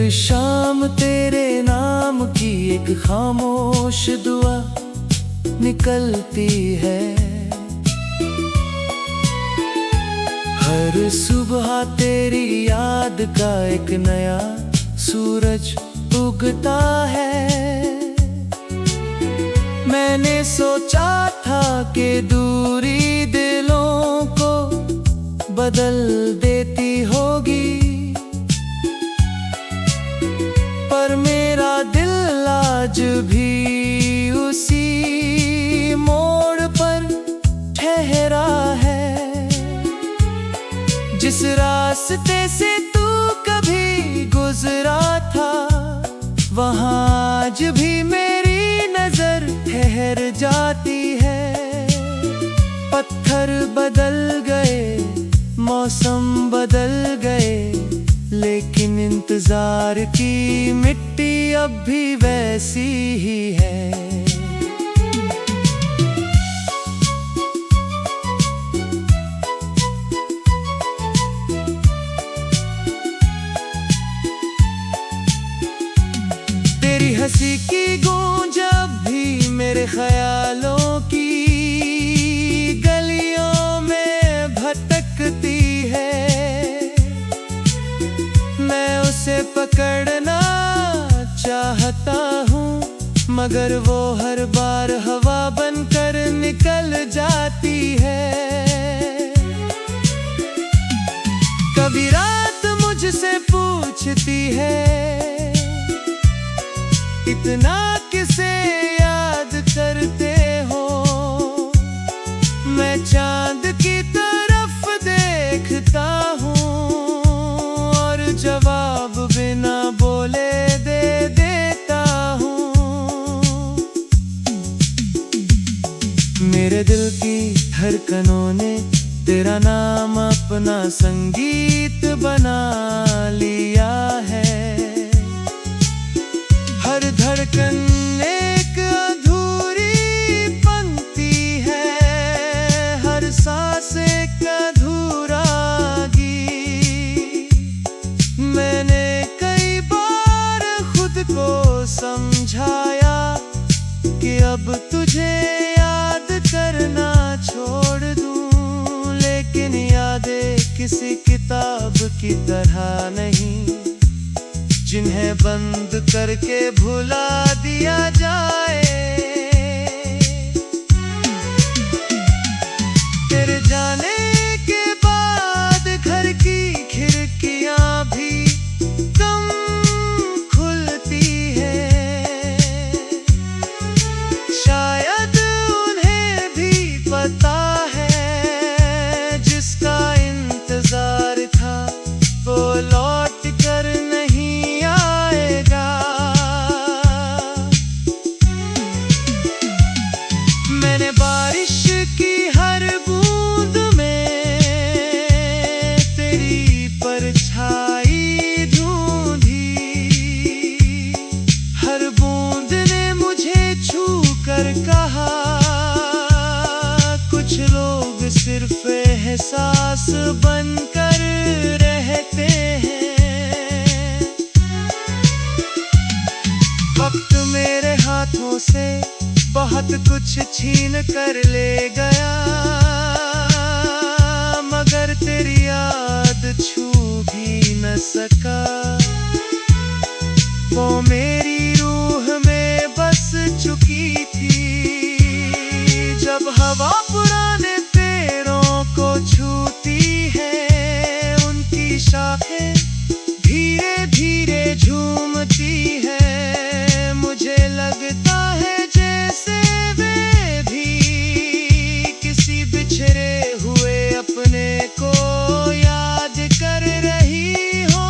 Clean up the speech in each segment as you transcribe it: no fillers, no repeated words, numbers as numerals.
शाम तेरे नाम की एक खामोश दुआ निकलती है। हर सुबह तेरी याद का एक नया सूरज उगता है। मैंने सोचा था कि दूरी दिलों को बदल देती होगी, पर मेरा दिल आज भी उसी मोड़ पर ठहरा है। जिस रास्ते से तू कभी गुजरा था, वहाँ आज भी मेरी नजर ठहर जाती है। पत्थर बदल गए, मौसम बदल गए, लेकिन इंतजार की मिट्टी अब भी वैसी ही है। तेरी हंसी की गूंज अब भी मेरे ख्यालों की गलियों में भटकती है। मैं उसे पकड़ना चाहता हूँ, मगर वो हर बार हवा बनकर निकल जाती है। कभी रात मुझसे पूछती है, इतना किसे याद करते हो? मैं चांद की तरफ देखता हूँ और जवाब बिना बोले दे देता हूँ। मेरे दिल की धड़कनों ने तेरा नाम अपना संगीत बना लिया है। हर धड़कन एक अधूरी पंक्ति है, हर सांस एक अधूरा गीत। मैंने कई बार खुद को समझाया कि अब तुझे याद करना छोड़ दूं, लेकिन यादें किसी किताब की तरह नहीं, जिन्हें बंद करके भुला दिया जाए। तेरे जाने के बाद घर की खिड़कियां भी कम खुलती है। शायद उन्हें भी पता है, जिसका इंतजार था वो लौट कर नहीं आएगा। मैंने बारिश की हर बूंद में तेरी परछाई ढूंढी। हर बूंद ने मुझे छू कर कहा, कुछ लोग सिर्फ एहसास बनकर रहते हैं। वक्त मेरे हाथों से बहुत कुछ छीन कर ले गया, मगर तेरी याद छू भी न सका। वो मेरी रूह में बस चुकी थी। जब हवा पुराने पेड़ों को छूती है, उनकी शाखें धीरे धीरे झूमती है। मुझे लगता है जैसे वे भी किसी बिछड़े हुए अपने को याद कर रही हो।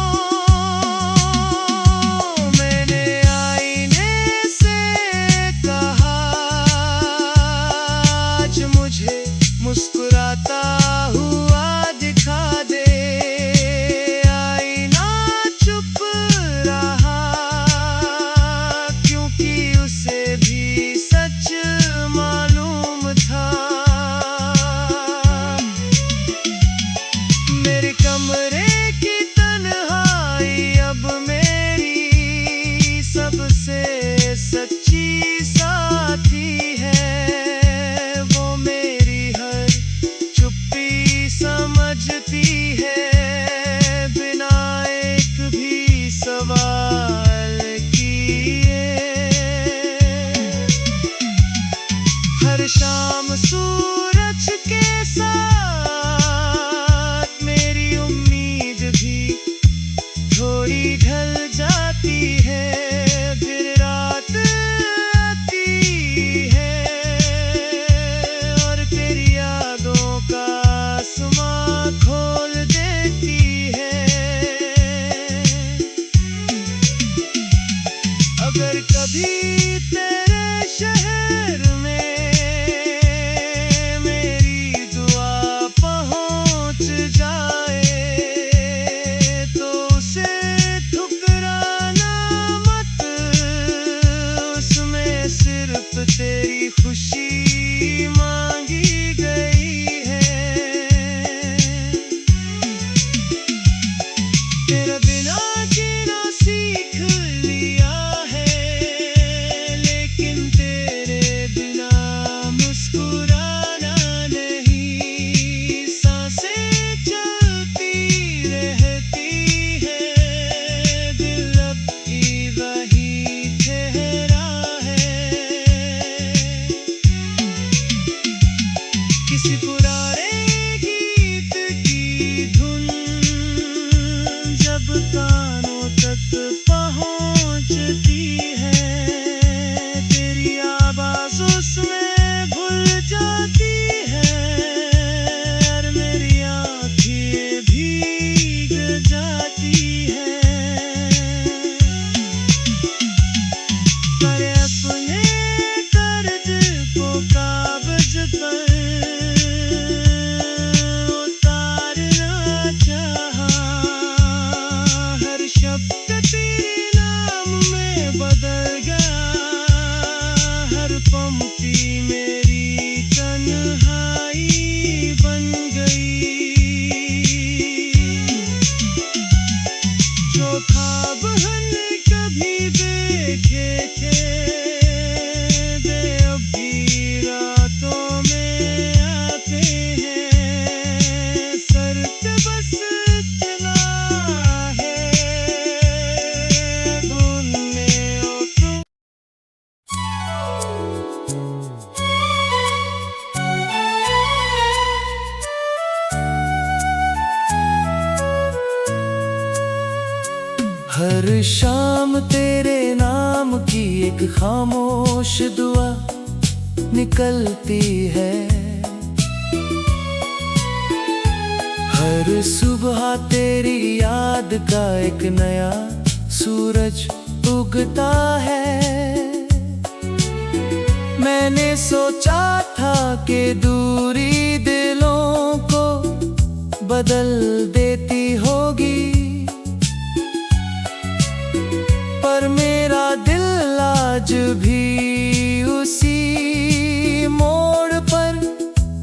तेरे शहर में मेरी दुआ पहुंच जाए तो उसे ठुकराना मत, उसमें सिर्फ तेरी खुशी मांगी गई है। तेरा बिना जीना सीख लिया है, लेकिन तेरे बिना मुस्कुराना नहीं। सांसें चलती रहती है, दिल अब भी वही ठहरा है। किसी पुराने गीत की धुन जब कानों तक पहुंचती है, तेरी आवाज उसमें घुल जाती है और मेरी आँखें भीग जाती है। पर अपने दर्द को कागज पर उतारना चाहा, हर शब्द तेरे नाम में बदल गया, हर पंक्ति मेरी तन्हाई बन गई। जो ख्वाब हमने कभी देखे थे, वे अब भी रातों में आते हैं। सर पे बस इतना है, धुन में ओ तुम। हर शाम तेरे नाम की एक खामोश दुआ निकलती है, हर सुबह तेरी याद का एक नया सूरज उगता है। मैंने सोचा था कि दूरी दिलों को बदल देती होगी, पर मेरा दिल आज भी उसी मोड़ पर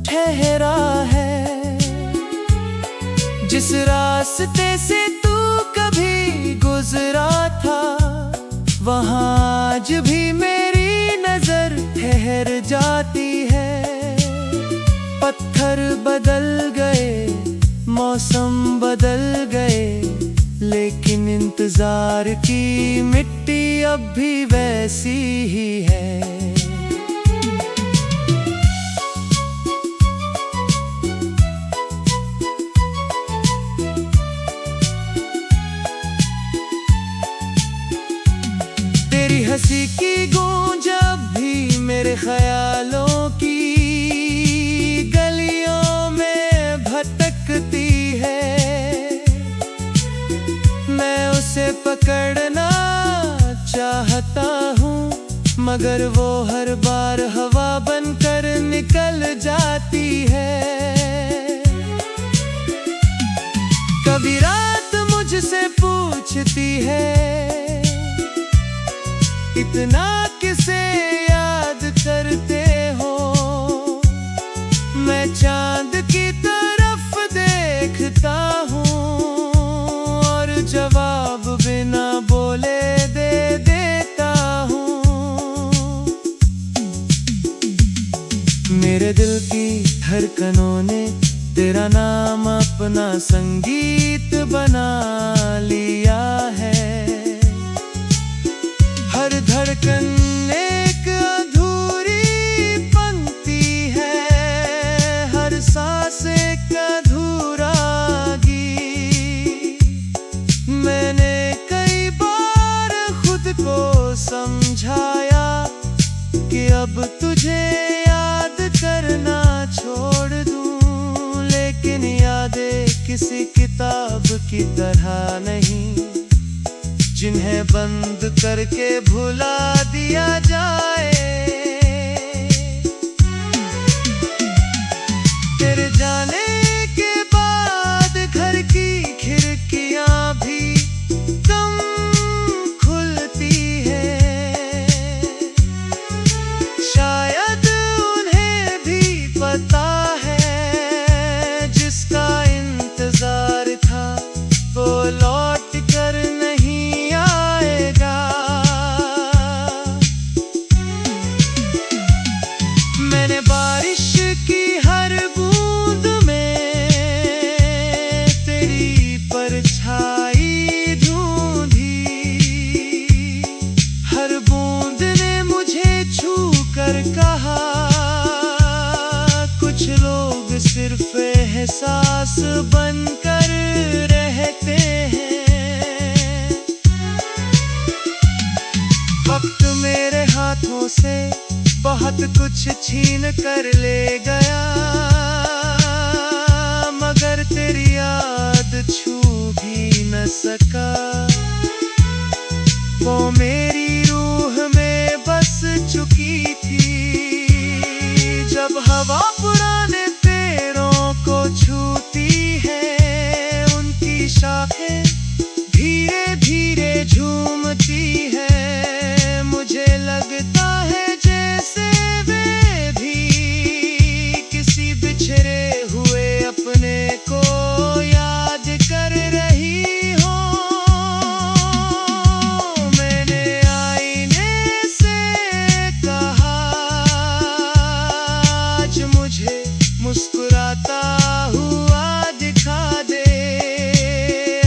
ठहरा है। जिस रास्ते से तू कभी गुजरा था, वहाँ आज भी मेरी नजर ठहर जाती है। पत्थर बदल गए, मौसम बदल गए, लेकिन इंतजार की मिट्टी अब भी वैसी ही है। तेरी हंसी की गूंज अब भी मेरे ख्यालों की गलियों में भटकती है। मैं उसे पकड़ना चाहता हूँ, मगर वो हर बार हवा बनकर निकल जाती है। कभी रात मुझसे पूछती है, इतना किसे याद करते हो? मैं चांद की तरफ देखता हूँ और जवाब बिना बोले दे देता हूँ। मेरे दिल की धड़कनों ने तेरा नाम अपना संगीत बना लिया है। हर धड़कन एक अधूरी पंक्ति है, हर सांस एक अधूरा गीत। मैंने कई बार खुद को समझाया कि अब तुझे याद करना छोड़ दूं, लेकिन यादें किसी किताब की तरह नहीं, जिन्हें बंद करके भुला दिया जा पास बनकर रहते हैं। वक्त मेरे हाथों से बहुत कुछ छीन कर ले गया, मगर तेरी याद छू भी न सका। वो मेरी रूह में बस चुकी थी, जब हवा पुराने पेड़ों को छूती है, उनकी शाखें धीरे धीरे झूमती है। मुझे लगता है जैसे वे भी किसी बिछड़े हुए अपने को याद कर रही हो। मैंने आईने से कहा, आज मुझे मुस्कुराता हुआ दिखा दे।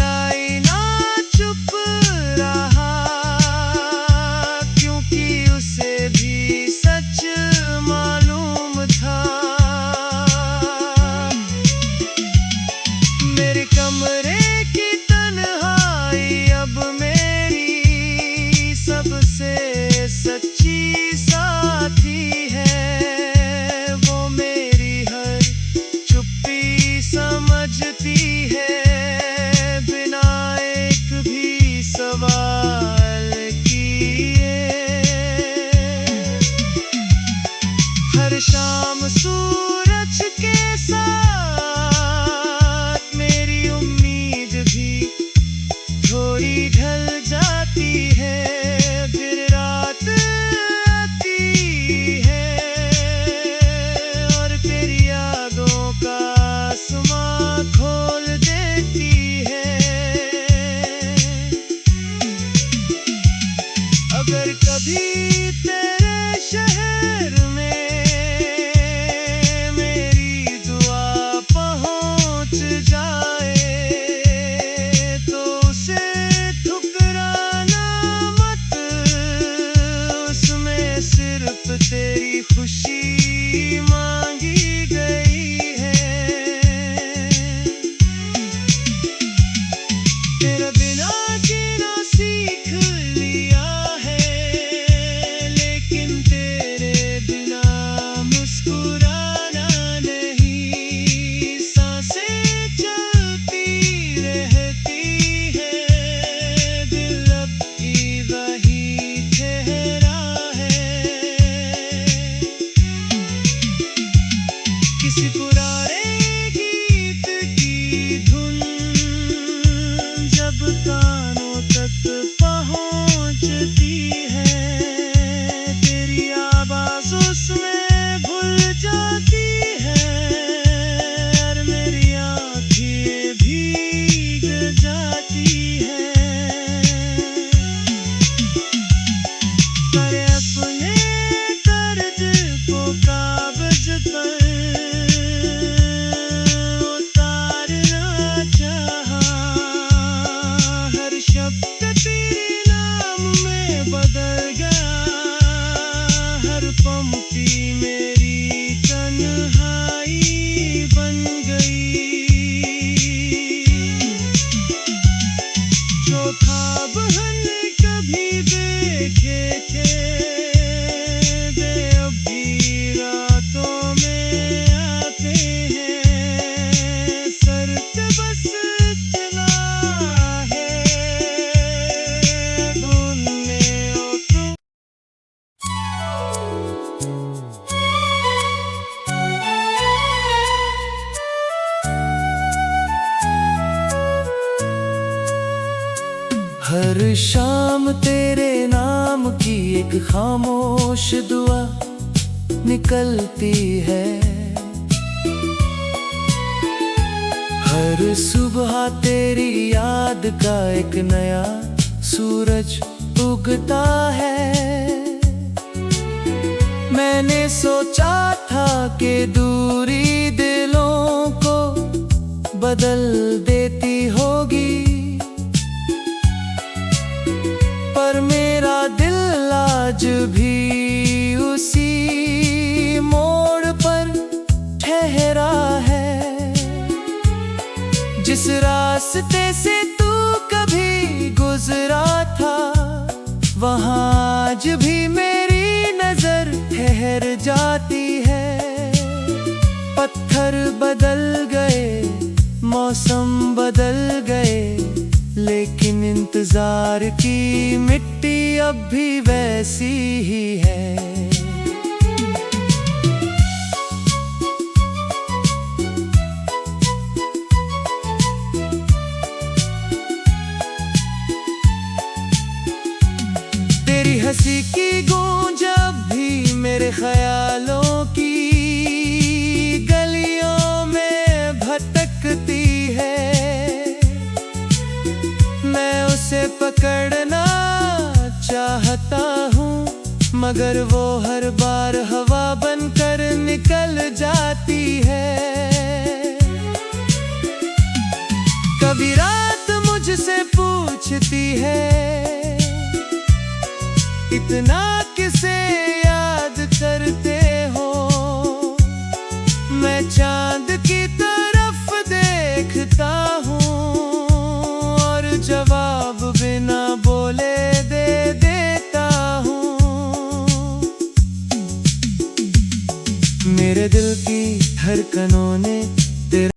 आईना चुप रहा, क्योंकि उसे भी सच मालूम था। मेरे कमरे की तन्हाई अब मेरी सबसे सच्ची साथी है। वो मेरी हर चुप्पी समझती है, बिना एक भी सवाल किए। हर शाम सूरज के साथ मेरी उम्मीद भी थोड़ी ढल जाती है। फिर रात आती है और तेरी यादों का आसमां खोल देती है। अगर कभी तेरे शहर में मेरी दुआ पहुंच जाए, तो उसे ठुकराना मत। उसमें सिर्फ तेरी खुशी मांगी गई है। तेरा बिना जीना सीख लिया है, लेकिन तेरे बिना मुस्कुराना नहीं। सांसें चलती रहती है, दिल अब भी वही ठहरा है। किसी पुराने गीत की धुन जब कानों तक पहुंचती है, तेरी आवाज़ उसमें घुल जाती है और मेरी आँखें भीग जाती है। पर अपने दर्द को कागज पर उतारना चाहा। हर शब्द तेरे नाम में बदल गया, हर पंक्ति मेरी तन्हाई बन गई। जो ख्वाब हमने कभी देखे थे, वे अब भी रातों में आते हैं। शर्त बस इतना है, ढूंढने और तुम। हर शाम तेरे नाम की एक खामोश दुआ निकलती है। हर सुबह तेरी याद का एक नया सूरज उगता है। मैंने सोचा था कि दूरी दिलों को बदल देती होगी, पर मेरा दिल आज भी उसी मोड़ पर ठहरा है। रास्ते से तू कभी गुजरा था, वहाँ आज भी मेरी नजर ठहर जाती है। पत्थर बदल गए, मौसम बदल गए, लेकिन इंतजार की मिट्टी अब भी वैसी ही है। तेरी हंसी की गूंज अब भी मेरे ख्यालों की गलियों में भटकती है। मैं उसे पकड़ना चाहता हूँ, मगर वो हर बार हवा बनकर निकल जाती है। कभी रात मुझसे पूछती है, इतना किसे याद करते हो? मैं चांद की तरफ देखता हूँ और जवाब बिना बोले दे देता हूँ। मेरे दिल की धड़कनों ने